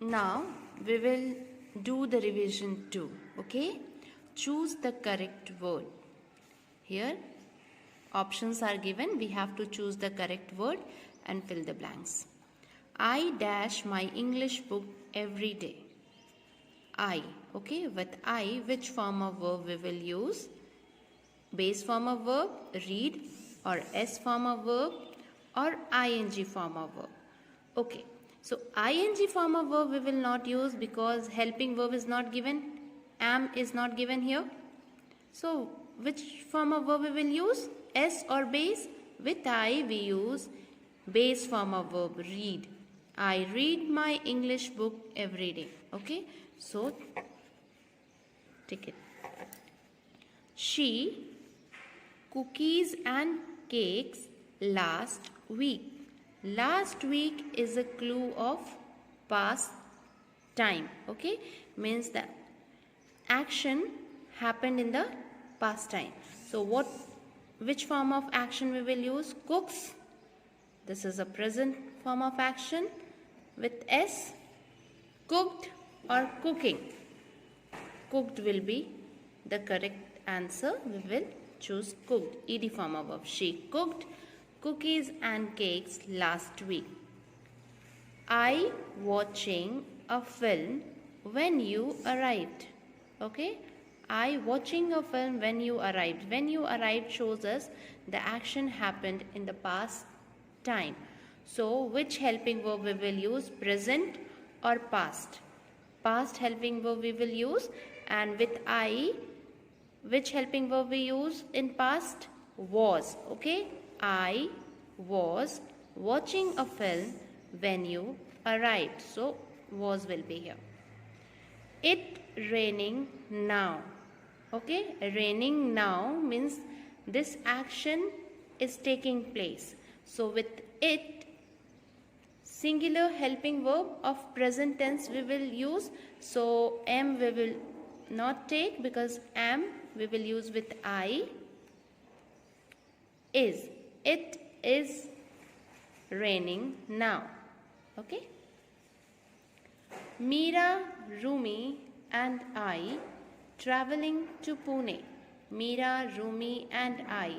Now we will do the revision 2. Okay? Choose the correct word. Here options are given. We have to choose the correct word and fill the blanks. I dash my English book every day. I. Okay, with I, which form of verb we will use? Base form of verb, read, or S form of verb, or ing form of verb. Okay, so ing form of verb we will not use because helping verb is not given. Am is not given here. So which form of verb we will use? S or base? With I we use base form of verb, read. I read my English book every day. Okay, so take it. She cookies and cakes last week. Last week is a clue of past time. Okay, means the action happened in the past time. So which form of action we will use? Cooks. This is a present form of action with S. Cooked or cooking. Cooked will be the correct answer. We will choose cooked, ed form of verb. She cooked cookies and cakes last week. I watching a film when you arrived. Okay, I watching a film when you arrived. When you arrived shows us the action happened in the past time. So which helping verb we will use? Present or past? Past helping verb we will use. And with I, which helping verb we use in past? Was. Okay, I was watching a film when you arrived. So was will be here. It raining now. Okay, raining now means this action is taking place. So with it, singular helping verb of present tense we will use. So am we will not take because am we will use with I. Is. It is raining now. Okay. Meera, Rumi and I traveling to Pune. Meera, Rumi and I.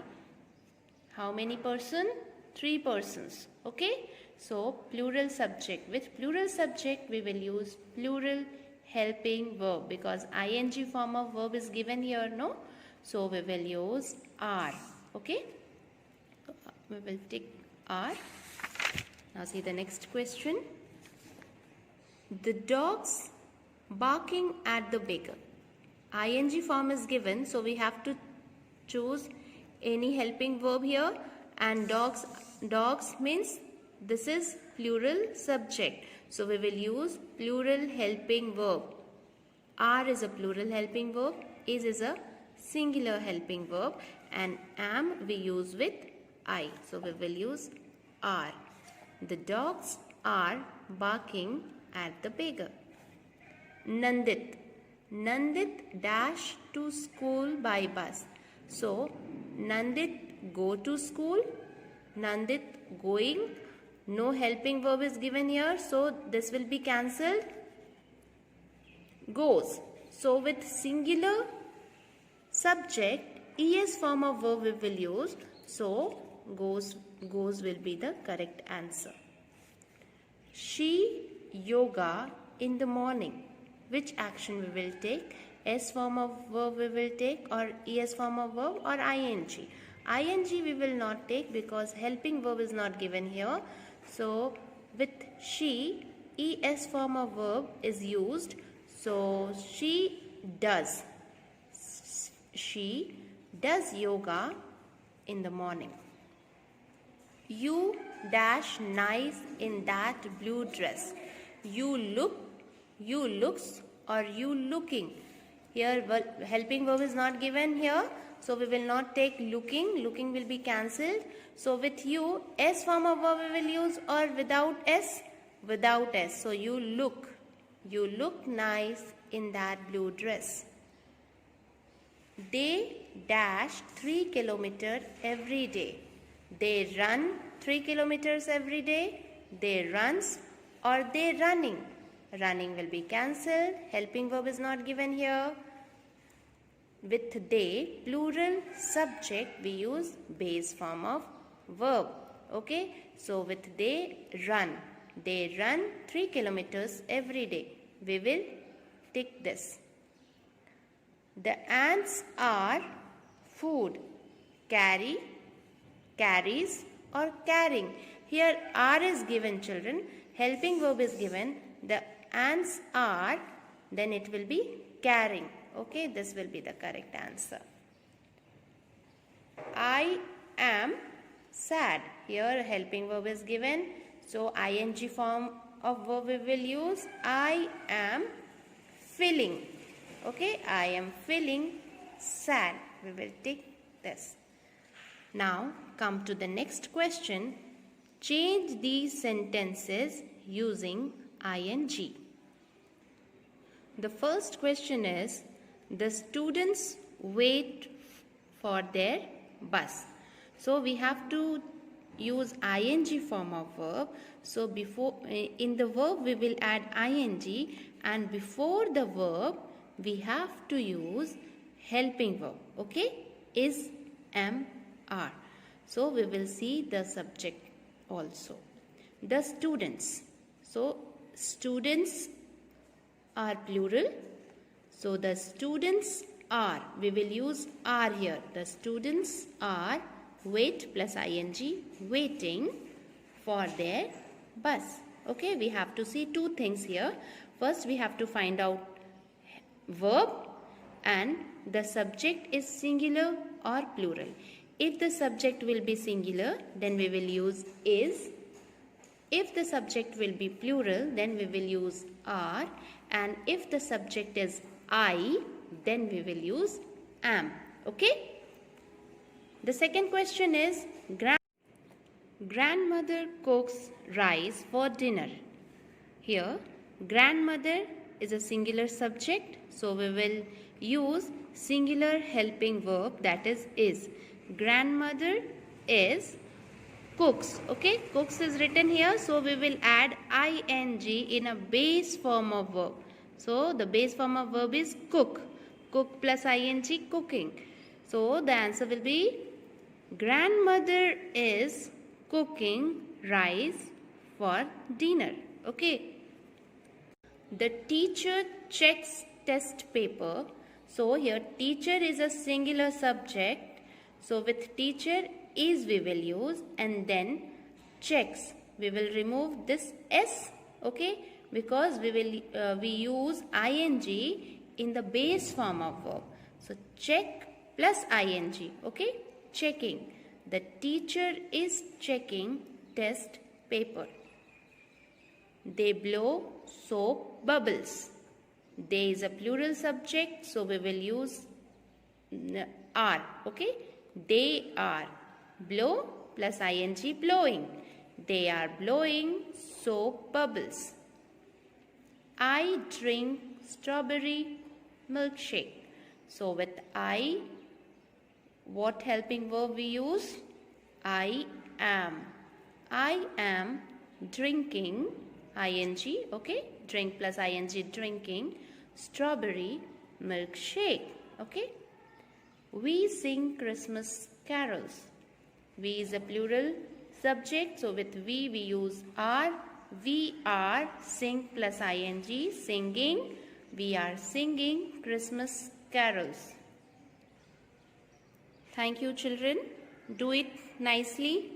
How many persons? 3 persons. Okay. So plural subject. With plural subject we will use plural helping verb because ing form of verb is given here, no? So we will use are. Okay. We will take are. Now see the next question. The dogs barking at the baker. Ing form is given, so we have to choose any helping verb here, and dogs means this is plural subject, so we will use plural helping verb. Are is a plural helping verb, is a singular helping verb, and am we use with I, so we will use are. The dogs are barking at the baker. Nandit. Nandit dash to school by bus. So Nandit go to school. Nandit going. No helping verb is given here, so this will be cancelled. Goes. So with singular subject, es form of verb we will use. So goes will be the correct answer. She yoga in the morning. Which action we will take? S form of verb we will take, or es form of verb, or ing. Ing we will not take because helping verb is not given here. So with she, es form of verb is used. So she does. She does yoga in the morning. You dash nice in that blue dress. You looks, or you looking. Here helping verb is not given here, so we will not take looking. Looking will be cancelled. So with you, S form of verb we will use, or without S? Without S. So you look nice in that blue dress. They dash 3 kilometers every day. They run 3 kilometers every day. They runs, or they running. Running will be cancelled. Helping verb is not given here. With they, plural subject, we use base form of verb. Okay, so with they run. They run 3 kilometers every day. We will tick this. The ants are food. Carry, carries or carrying. Here are is given, children. Helping verb is given. The ants are, then it will be carrying. Okay, this will be the correct answer. I am sad. Here helping verb is given. So ing form of verb we will use. I am feeling. Okay, I am feeling sad. We will take this. Now come to the next question. Change these sentences using ing. The first question is, the students wait for their bus. So we have to use ing form of verb. So before in the verb we will add ing, and before the verb we have to use helping verb. Okay, is, am, are. So we will see the subject also. The students. So students are plural. So the students are, we will use are here. The students are, wait plus ing, waiting for their bus. Okay, we have to see two things here. First we have to find out verb and the subject is singular or plural. If the subject will be singular, then we will use is. If the subject will be plural, then we will use are. And if the subject is I, then we will use am. Okay? The second question is, grandmother cooks rice for dinner. Here, grandmother is a singular subject. So we will use singular helping verb, that is. Grandmother is cooks. Okay, cooks is written here. So we will add ing in a base form of verb. So the base form of verb is cook. Cook plus ing, cooking. So the answer will be, grandmother is cooking rice for dinner. Okay. The teacher checks test paper. So here teacher is a singular subject. So with teacher is we will use, and then checks. We will remove this s. Okay, because we use ing in the base form of verb. So check plus ing. Okay, checking. The teacher is checking test paper. They blow soap bubbles. They is a plural subject, so we will use are. Okay, they are. Blow plus ing, blowing. They are blowing soap bubbles. I drink strawberry milkshake. So with I, what helping verb we use? I am. I am drinking ing. Okay, drink plus ing, drinking strawberry milkshake. Okay. We sing Christmas carols. We is a plural subject. So with we use are. We are, sing plus ing, singing. We are singing Christmas carols. Thank you, children. Do it nicely.